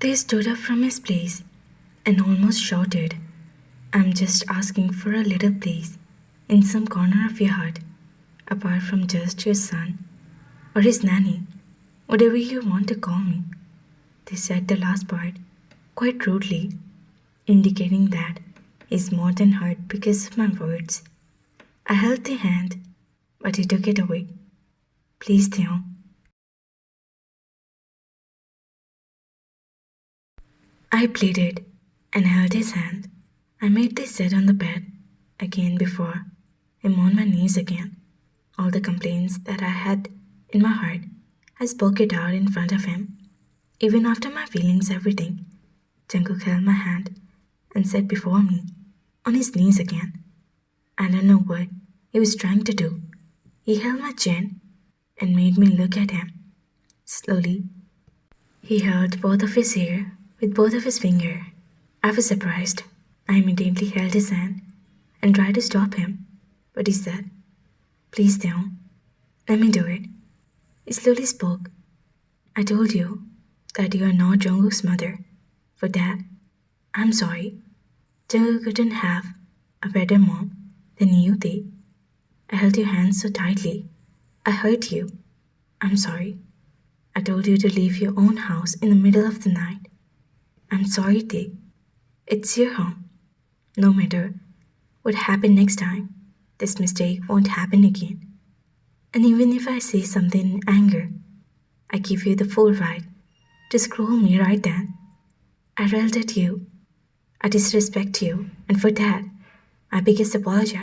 They stood up from his place and almost shouted, I'm just asking for a little place in some corner of your heart, apart from just your son or his nanny, whatever you want to call me. They said the last part quite rudely, indicating that he's more than hurt because of my words. I held the hand, but he took it away. Please, Taehyung. I pleaded and held his hand. I made this sit on the bed again before him on my knees again. All the complaints that I had in my heart, I spoke it out in front of him. Even after my feelings, everything, Jungkook held my hand and sat before me, on his knees again. I don't know what he was trying to do. He held my chin and made me look at him. Slowly, he held both of his hair with both of his fingers. I was surprised. I immediately held his hand and tried to stop him, but he said, Please don't. Let me do it. He slowly spoke. I told you that you are not Jungkook's mother. For that, I'm sorry. Jungkook couldn't have a better mom than you did. I held your hands so tightly. I hurt you. I'm sorry. I told you to leave your own house in the middle of the night. I'm sorry, Tae. It's your home. No matter what happened next time, this mistake won't happen again. And even if I say something in anger, I give you the full right to scroll me right then. I railed at you. I disrespect you, and for that, my biggest apology.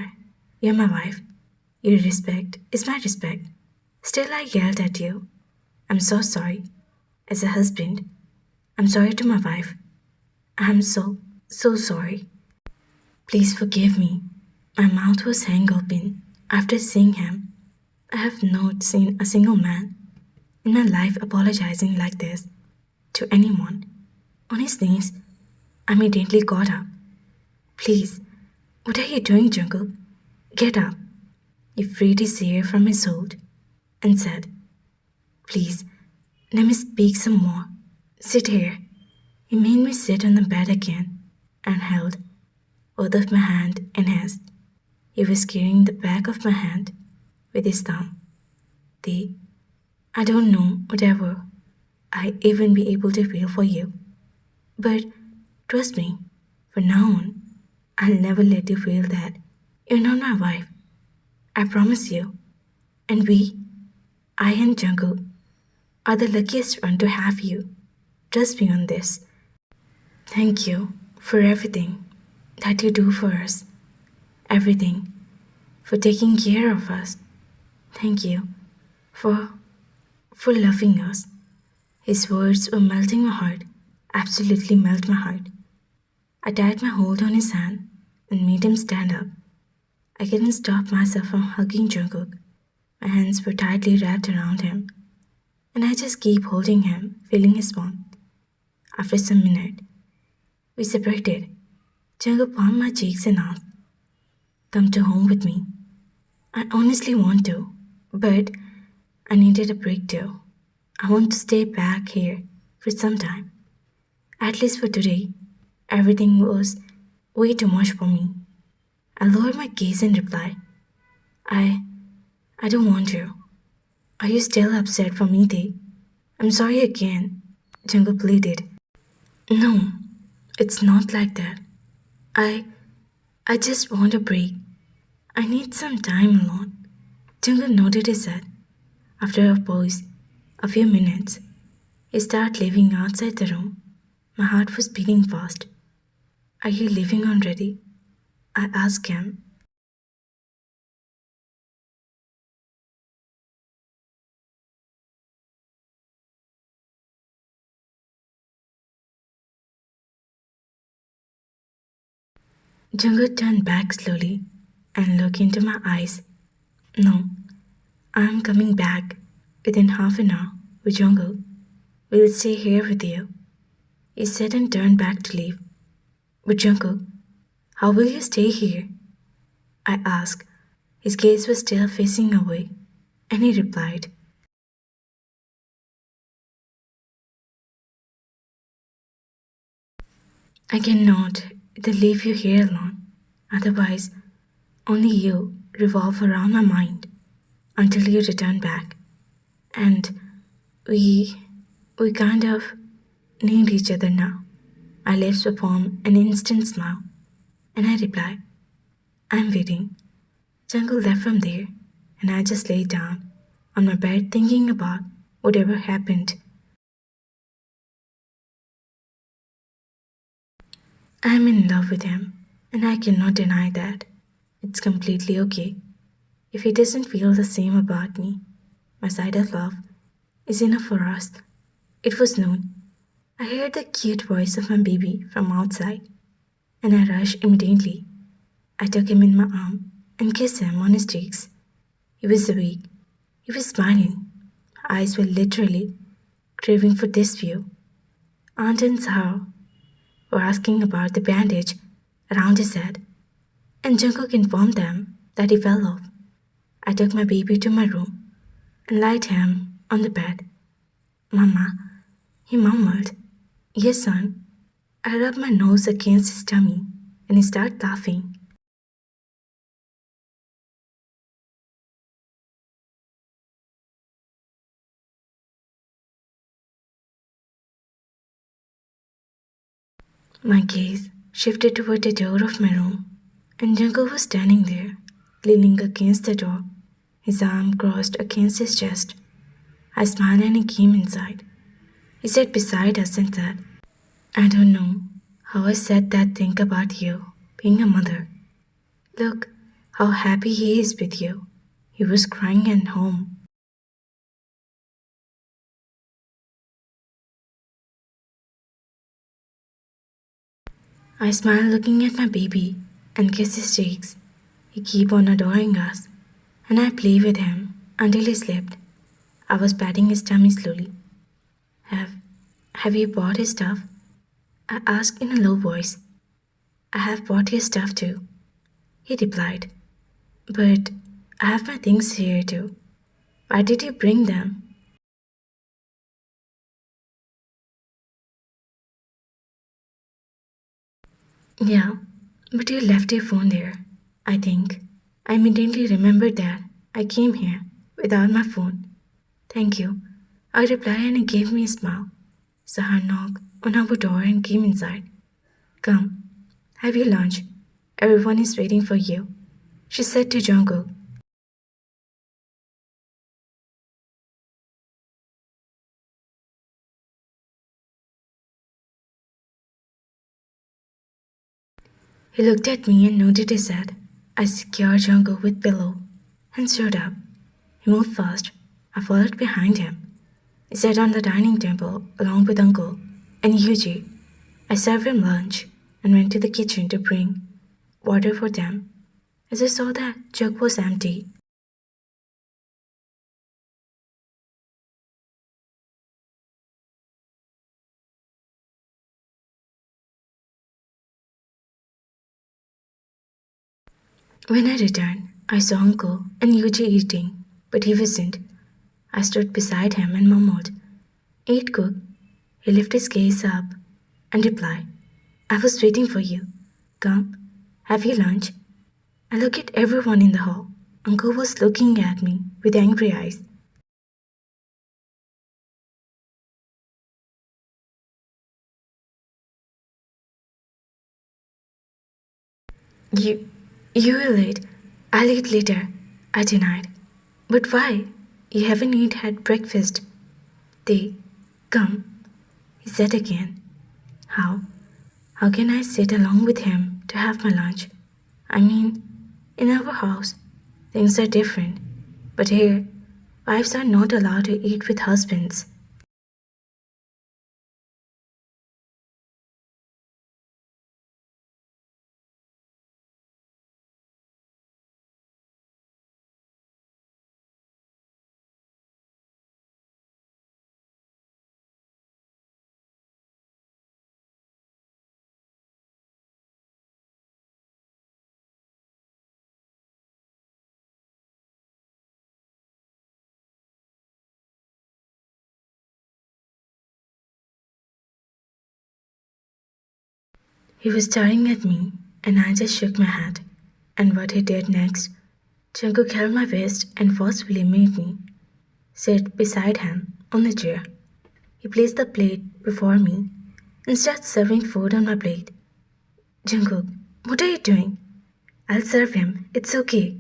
You're my wife. Your respect is my respect. Still, I yelled at you. I'm so sorry. As a husband, I'm sorry to my wife. I'm so sorry. Please forgive me. My mouth was hanging open after seeing him. I have not seen a single man in my life apologizing like this to anyone. On his knees, I immediately got up. Please, what are you doing, Jungkook? Get up. He freed his hair from his hold and said, Please, let me speak some more. Sit here. He made me sit on the bed again and held both of my hand in his. He was carrying the back of my hand with his thumb. I don't know whatever I even be able to feel for you. But trust me, from now on, I'll never let you feel that you're not my wife. I promise you. And I and Jungkook, are the luckiest one to have you. Trust me on this. Thank you for everything that you do for us. Everything. For taking care of us. Thank you for loving us. His words were melting my heart, absolutely melt my heart. I tied my hold on his hand and made him stand up. I couldn't stop myself from hugging Jungkook. My hands were tightly wrapped around him, and I just keep holding him, feeling his warmth. After some minutes, we separated. Jungkook palmed my cheeks and asked, Come to home with me. I honestly want to, but I needed a break too. I want to stay back here for some time. At least for today, everything was way too much for me. I lowered my gaze and replied, I don't want to. Are you still upset for me, Tae? I'm sorry again, Jungkook pleaded. No, it's not like that. I just want a break. I need some time alone. Jungkook nodded his head. After a pause, a few minutes, he started leaving outside the room. My heart was beating fast. Are you leaving already? I asked him. Jungkook turned back slowly and looked into my eyes. No, I'm coming back within half an hour with Jungkook. We'll stay here with you. He said and turned back to leave. But Jungkook, how will you stay here? I asked. His gaze was still facing away, and he replied, I cannot leave you here alone. Otherwise, only you revolve around my mind until you return back. And we we kind of need each other now. Our lips perform an instant smile, and I reply, I'm waiting. Jungle left from there, and I just lay down on my bed thinking about whatever happened. I'm in love with him, and I cannot deny that. It's completely okay if he doesn't feel the same about me. My side of love is enough for us. It was noon. I heard the cute voice of my baby from outside, and I rushed immediately. I took him in my arm and kissed him on his cheeks. He was awake. He was smiling. Eyes were literally craving for this view. Aunt and Sahar were asking about the bandage around his head, and Jungkook informed them that he fell off. I took my baby to my room and laid him on the bed. Mama, he mumbled. Yes, son. I rubbed my nose against his tummy and he started laughing. My gaze shifted toward the door of my room, and Jungkook was standing there, leaning against the door, his arm crossed against his chest. I smiled and he came inside. He sat beside us and said, I don't know how I said that thing about you being a mother. Look how happy he is with you. He was crying at home. I smiled looking at my baby and kissed his cheeks. He kept on adoring us, and I played with him until he slept. I was patting his tummy slowly. Have have you bought his stuff? I asked in a low voice. I have bought his stuff too, he replied. But I have my things here too. Why did you bring them? Yeah, but you left your phone there, I think. I immediately remembered that I came here without my phone. Thank you. I replied and he gave me a smile. Sahar knocked on our door and came inside. Come, have your lunch. Everyone is waiting for you, she said to Jungkook. He looked at me and nodded his head. I secured Jungkook with pillow and stood up. He moved fast. I followed behind him. He sat on the dining table along with Uncle and Yuji. I served him lunch and went to the kitchen to bring water for them. As I saw that jug was empty, when I returned, I saw Uncle and Yuji eating, but he wasn't. I stood beside him and murmured, Eat cook. He lifted his gaze up and replied, I was waiting for you. Come, have your lunch. I looked at everyone in the hall. Uncle was looking at me with angry eyes. You, you will eat. I'll eat later, I denied. But why? You haven't even had breakfast. They, come, he said again. How? How can I sit along with him to have my lunch? I mean, in our house, things are different. But here, wives are not allowed to eat with husbands. He was staring at me, and I just shook my head. And what he did next, Jungkook held my waist and forcefully made me sit beside him on the chair. He placed the plate before me and started serving food on my plate. Jungkook, what are you doing? I'll serve him. It's okay.